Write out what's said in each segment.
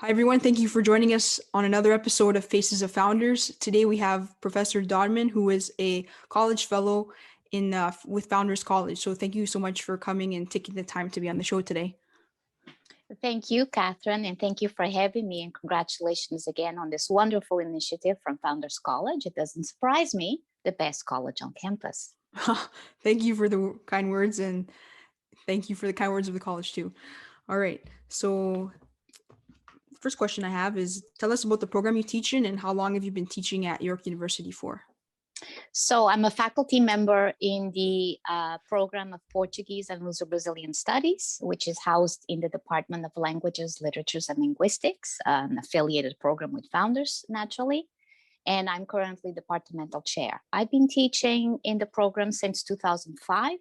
Hi, everyone. Thank you for joining us on another episode of Faces of Founders. Today we have Professor Dodman, who is a college fellow with Founders College. So thank you so much for coming and taking the time to be on the show today. Thank you, Catherine, and thank you for having me. And congratulations again on this wonderful initiative from Founders College. It doesn't surprise me, the best college on campus. Thank you for the kind words, and thank you for the kind words of the college too. All right. So first question I have is, tell us about the program you teach in and how long have you been teaching at York University for? So I'm a faculty member in the program of Portuguese and Luso-Brazilian Studies, which is housed in the Department of Languages, Literatures, and Linguistics, an affiliated program with Founders, naturally. And I'm currently departmental chair. I've been teaching in the program since 2005.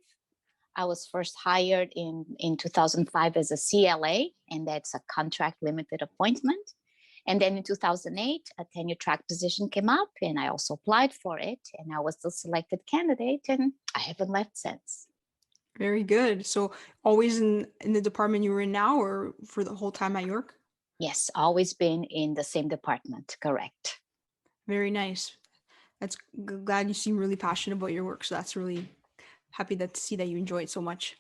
I was first hired in 2005 as a CLA, and that's a contract limited appointment. And then in 2008, a tenure track position came up, and I also applied for it, and I was the selected candidate, and I haven't left since. Very good. So always in the department you were in now, or for the whole time at York? Yes, always been in the same department, correct. Very nice. That's glad you seem really passionate about your work. So that's really happy to see that you enjoy it so much.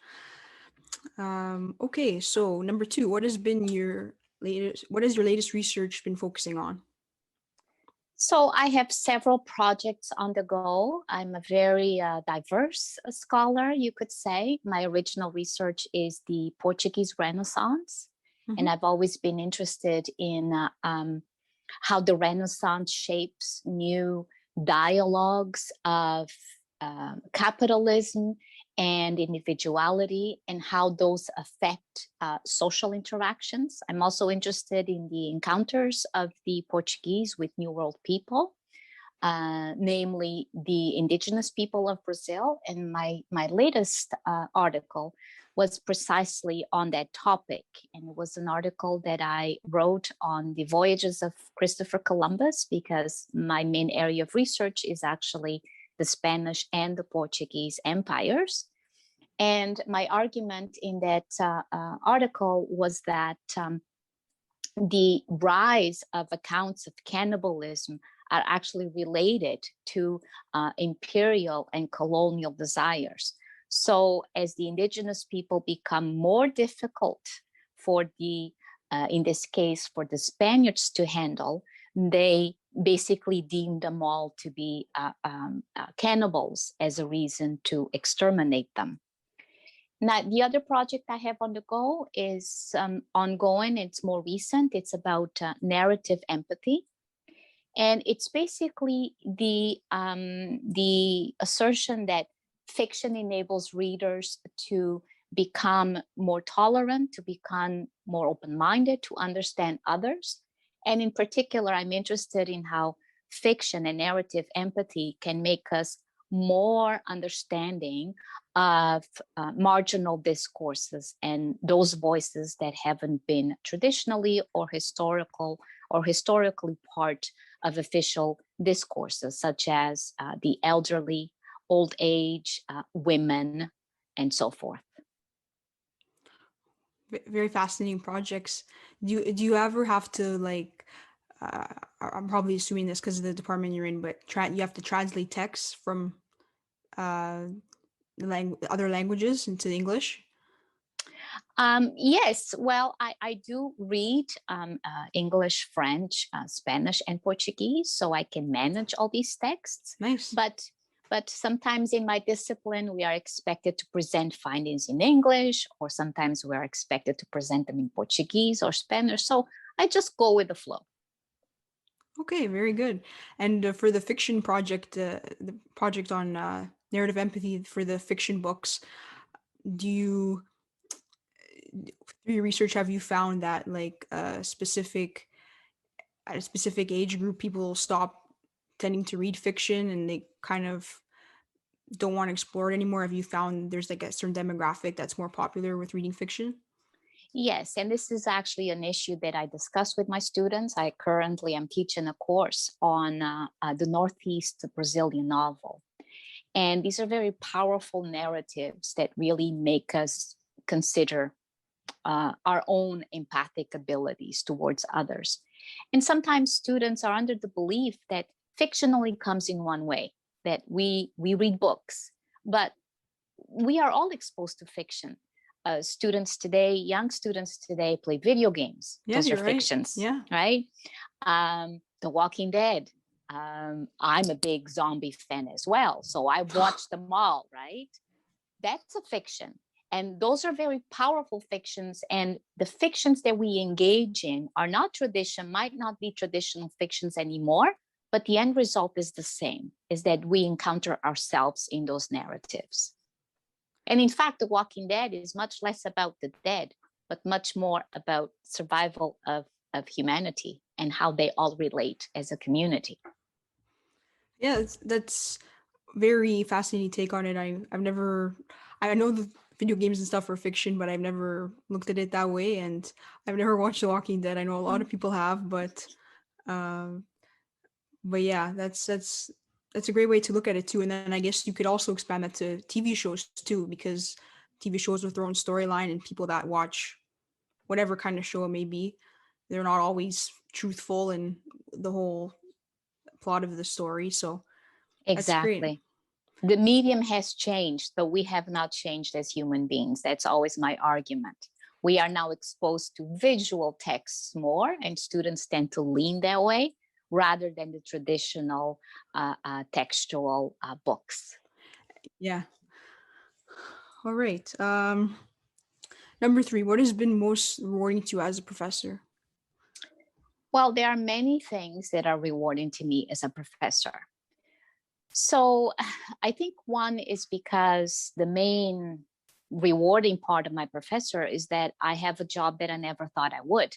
Okay, so number two, what has your latest research been focusing on? So I have several projects on the go. I'm a very diverse scholar, you could say. My original research is the Portuguese Renaissance, and I've always been interested in how the Renaissance shapes new dialogues of capitalism and individuality, and how those affect social interactions. I'm also interested in the encounters of the Portuguese with New World people, namely the indigenous people of Brazil. And my latest article was precisely on that topic. And it was an article that I wrote on the voyages of Christopher Columbus, because my main area of research is actually the Spanish and the Portuguese empires. And my argument in that article was that the rise of accounts of cannibalism are actually related to imperial and colonial desires. So as the indigenous people become more difficult for in this case, for the Spaniards to handle, they basically deemed them all to be cannibals as a reason to exterminate them. Now, the other project I have on the go is ongoing. It's more recent. It's about narrative empathy. And it's basically the assertion that fiction enables readers to become more tolerant, to become more open-minded, to understand others. And in particular, I'm interested in how fiction and narrative empathy can make us more understanding of marginal discourses and those voices that haven't been traditionally or historically part of official discourses, such as the elderly, old age, women, and so forth. Very fascinating projects. Do you ever have to I'm probably assuming this because of the department you're in, but you have to translate texts from other languages into English? Yes, well, I do read English, French, Spanish, and Portuguese, so I can manage all these texts. Nice. But sometimes in my discipline, we are expected to present findings in English, or sometimes we are expected to present them in Portuguese or Spanish. So I just go with the flow. Okay, very good. And for the fiction project, the project on narrative empathy for the fiction books, through your research, have you found that at a specific age group, people stop tending to read fiction and they kind of don't want to explore it anymore? Have you found there's like a certain demographic that's more popular with reading fiction? Yes, and this is actually an issue that I discuss with my students. I currently am teaching a course on the Northeast Brazilian novel. And these are very powerful narratives that really make us consider our own empathic abilities towards others. And sometimes students are under the belief that fiction only comes in one way, that we read books, but we are all exposed to fiction. Students today, young students today, play video games. Yeah, Those are you're right. fictions, Yeah. right? The Walking Dead. I'm a big zombie fan as well, so I watched them all, right? That's a fiction. And those are very powerful fictions. And the fictions that we engage in are not tradition, might not be traditional fictions anymore, but the end result is the same, is that we encounter ourselves in those narratives. And in fact, The Walking Dead is much less about the dead, but much more about survival of humanity and how they all relate as a community. Yeah, that's very fascinating take on it. I know the video games and stuff are fiction, but I've never looked at it that way, and I've never watched The Walking Dead. I know a lot of people have, um, but yeah, that's a great way to look at it too. And then I guess you could also expand that to TV shows too, because TV shows with their own storyline and people that watch whatever kind of show it may be, they're not always truthful in the whole plot of the story. So that's great. Exactly. The medium has changed, but we have not changed as human beings. That's always my argument. We are now exposed to visual texts more, and students tend to lean that way rather than the traditional textual books. Yeah. All right. Number three, what has been most rewarding to you as a professor? Well, there are many things that are rewarding to me as a professor. So I think one is because the main rewarding part of my professor is that I have a job that I never thought I would.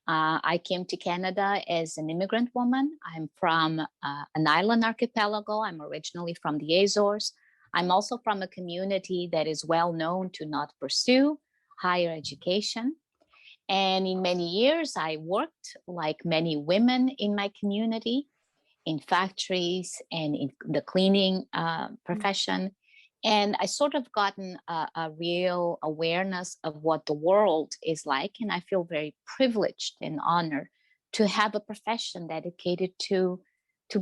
I came to Canada as an immigrant woman. I'm from an island archipelago. I'm originally from the Azores. I'm also from a community that is well known to not pursue higher education. And in many years, I worked like many women in my community in factories and in the cleaning profession. And I sort of gotten a real awareness of what the world is like. And I feel very privileged and honored to have a profession dedicated to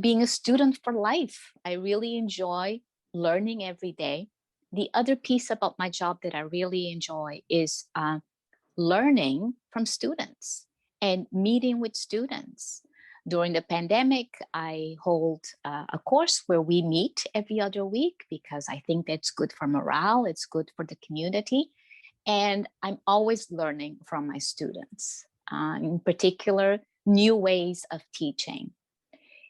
being a student for life. I really enjoy learning every day. The other piece about my job that I really enjoy is learning from students and meeting with students. During the pandemic, I hold a course where we meet every other week because I think that's good for morale, it's good for the community. And I'm always learning from my students, in particular, new ways of teaching.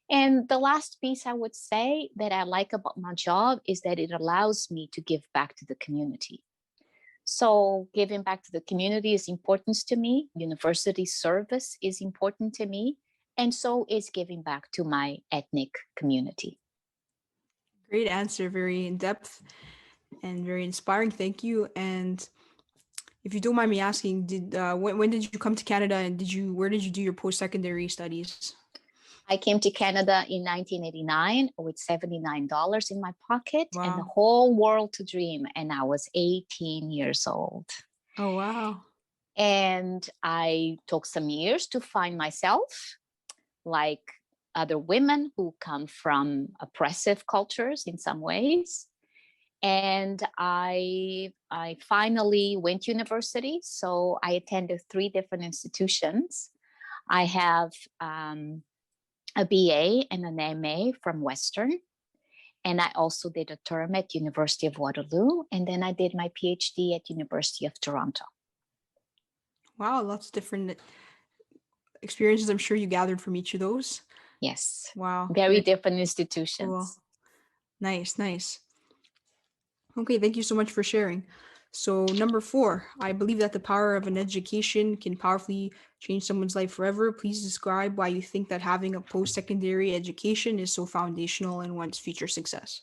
And the last piece I would say that I like about my job is that it allows me to give back to the community. So giving back to the community is important to me. University service is important to me. And so is giving back to my ethnic community. Great answer, very in depth and very inspiring. Thank you. And if you don't mind me asking, did when did you come to Canada, and where did you do your post secondary studies? I came to Canada in 1989 with $79 in my pocket and the Wow. whole world to dream. And I was 18 years old. Oh wow. And I took some years to find myself, like other women who come from oppressive cultures in some ways. And I finally went to university. So I attended 3 different institutions. I have a BA and an MA from Western. And I also did a term at University of Waterloo. And then I did my PhD at University of Toronto. Wow, lots of different experiences I'm sure you gathered from each of those. Yes. Wow. Very Very different cool. institutions. Nice, nice. Okay, thank you so much for sharing. So, number four, I believe that the power of an education can powerfully change someone's life forever. Please describe why you think that having a post secondary education is so foundational in one's future success.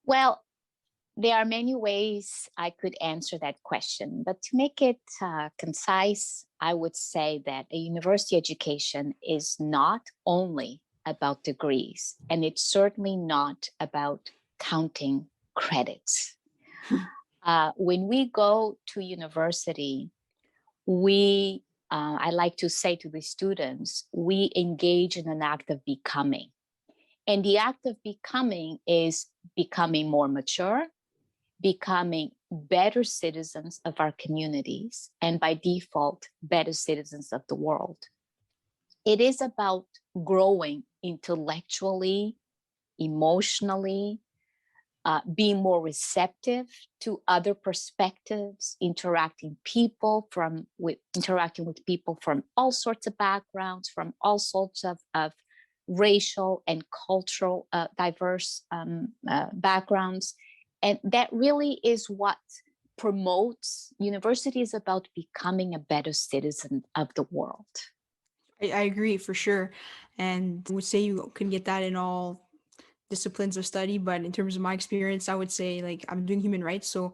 Well, there are many ways I could answer that question, but to make it concise, I would say that a university education is not only about degrees, and it's certainly not about counting credits. When we go to university, we, I like to say to the students, we engage in an act of becoming. And the act of becoming is becoming more mature, becoming better citizens of our communities, and by default, better citizens of the world. It is about growing intellectually, emotionally, being more receptive to other perspectives, interacting with people from all sorts of backgrounds, from all sorts of racial and cultural diverse backgrounds. And that really is what promotes university is about becoming a better citizen of the world. I agree for sure. And I would say you can get that in all disciplines of study, but in terms of my experience, I would say like I'm doing human rights, so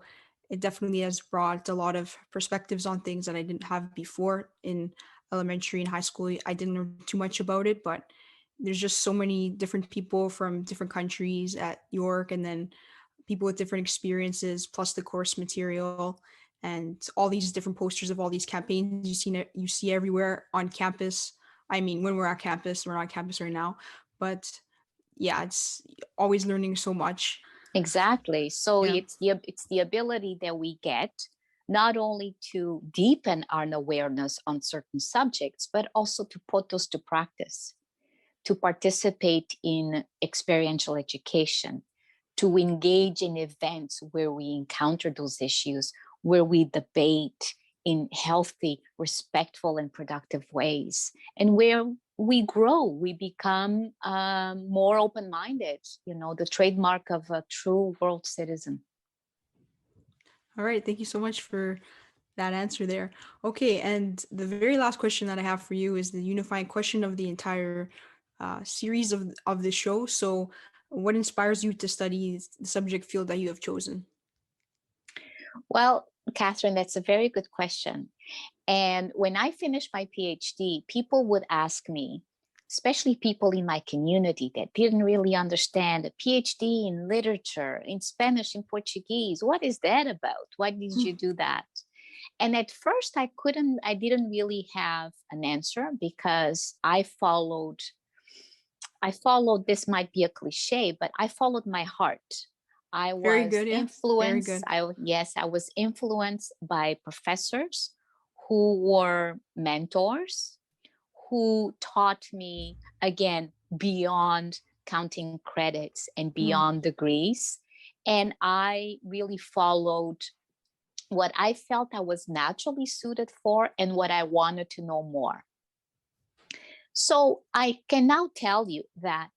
it definitely has brought a lot of perspectives on things that I didn't have before in elementary and high school. I didn't know too much about it, but there's just so many different people from different countries at York, and then people with different experiences, plus the course material and all these different posters of all these campaigns you see everywhere on campus. I mean, when we're at campus, we're not on campus right now, but yeah, it's always learning so much. Exactly. So Yeah. it's the ability that we get not only to deepen our awareness on certain subjects, but also to put those to practice, to participate in experiential education, to engage in events where we encounter those issues, where we debate in healthy, respectful, and productive ways, and where we grow, we become more open-minded, the trademark of a true world citizen. All right. Thank you so much for that answer there. Okay. And the very last question that I have for you is the unifying question of the entire series of the show. So, what inspires you to study the subject field that you have chosen? Well, Catherine, that's a very good question. And when I finished my PhD, people would ask me, especially people in my community that didn't really understand a PhD in literature, in Spanish, in Portuguese, what is that about? Why did you do that? And at first I didn't really have an answer because I followed, this might be a cliche, but I followed my heart. I Very was good. Yeah. Very influenced. good. Yes, I was influenced by professors who were mentors, who taught me again beyond counting credits and Mm. beyond degrees. And I really followed what I felt I was naturally suited for and what I wanted to know more. So I can now tell you that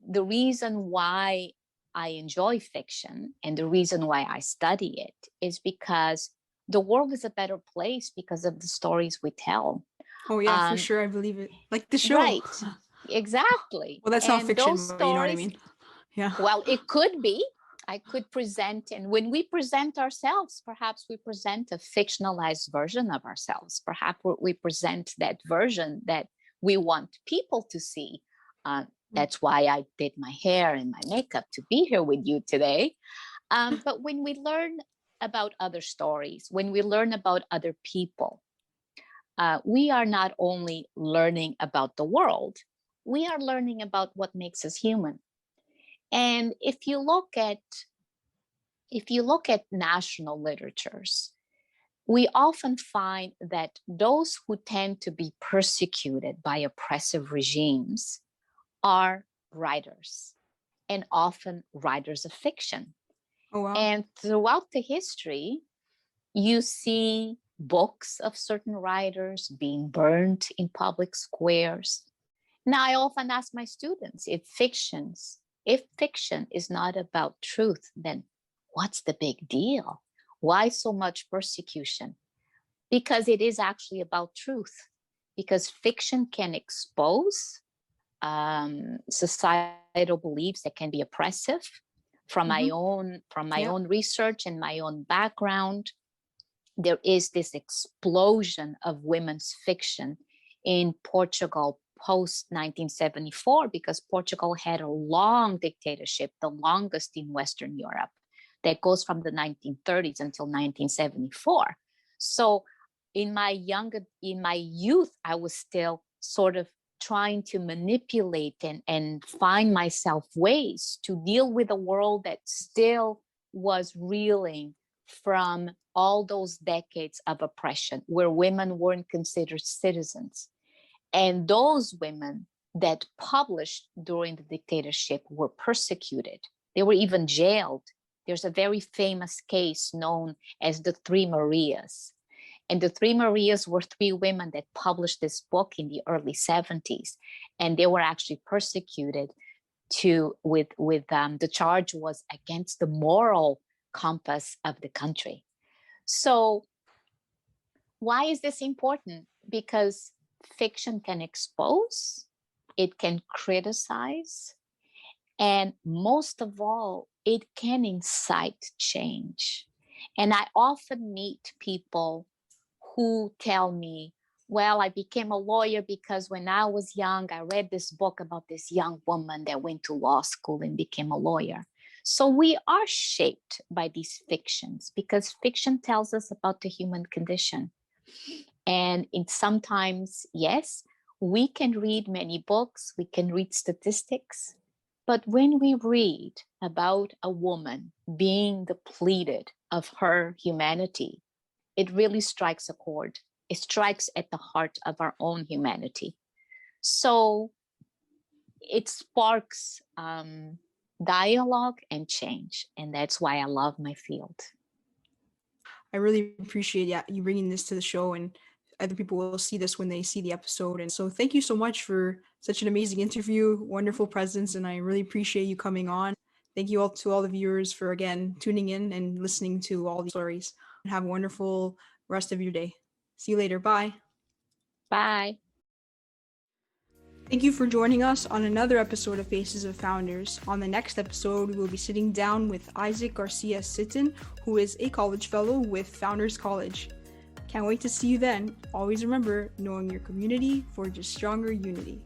the reason why I enjoy fiction and the reason why I study it is because the world is a better place because of the stories we tell. Oh yeah, for Um, sure. I believe it. Like the show. right, exactly. Well, that's not And those fiction, but you know what I stories, mean. Yeah. well, it could be. I could present, and when we present ourselves, perhaps we present a fictionalized version of ourselves. Perhaps we present that version that we want people to see. Uh, Mm. that's why I did my hair and my makeup to be here with you today. But when we learn about other stories, when we learn about other people, we are not only learning about the world, we are learning about what makes us human. And if you look at national literatures, we often find that those who tend to be persecuted by oppressive regimes are writers, and often writers of fiction. Oh wow. And throughout the history, you see books of certain writers being burned in public squares. Now, I often ask my students, if fiction is not about truth, then what's the big deal? Why so much persecution? Because it is actually about truth. Because fiction can expose societal beliefs that can be oppressive. From my Mm-hmm. own from my Yeah. own research and my own background, there is this explosion of women's fiction in Portugal post 1974 because Portugal had a long dictatorship, the longest in Western Europe. that goes from the 1930s until 1974. So in my youth, I was still sort of trying to manipulate and find myself ways to deal with a world that still was reeling from all those decades of oppression where women weren't considered citizens. And those women that published during the dictatorship were persecuted. They were even jailed. There's a very famous case known as the Three Marias. And the Three Marias were three women that published this book in the early 70s. And they were actually persecuted the charge was against the moral compass of the country. So why is this important? Because fiction can expose, it can criticize, and most of all, it can incite change. And I often meet people who tell me, well, I became a lawyer because when I was young, I read this book about this young woman that went to law school and became a lawyer. So we are shaped by these fictions because fiction tells us about the human condition. And sometimes, yes, we can read many books, we can read statistics, but when we read about a woman being depleted of her humanity, it really strikes a chord. It strikes at the heart of our own humanity. So it sparks dialogue and change. And that's why I love my field. I really appreciate you bringing this to the show, and other people will see this when they see the episode. And so thank you so much for such an amazing interview, wonderful presence, and I really appreciate you coming on. Thank you all to all the viewers for again tuning in and listening to all these stories. And have a wonderful rest of your day. See you later. Bye. Bye. Thank you for joining us on another episode of Faces of Founders. On the next episode, we will be sitting down with Isaac Garcia Sitton, who is a college fellow with Founders College. Can't wait to see you then. Always remember, knowing your community forges stronger unity.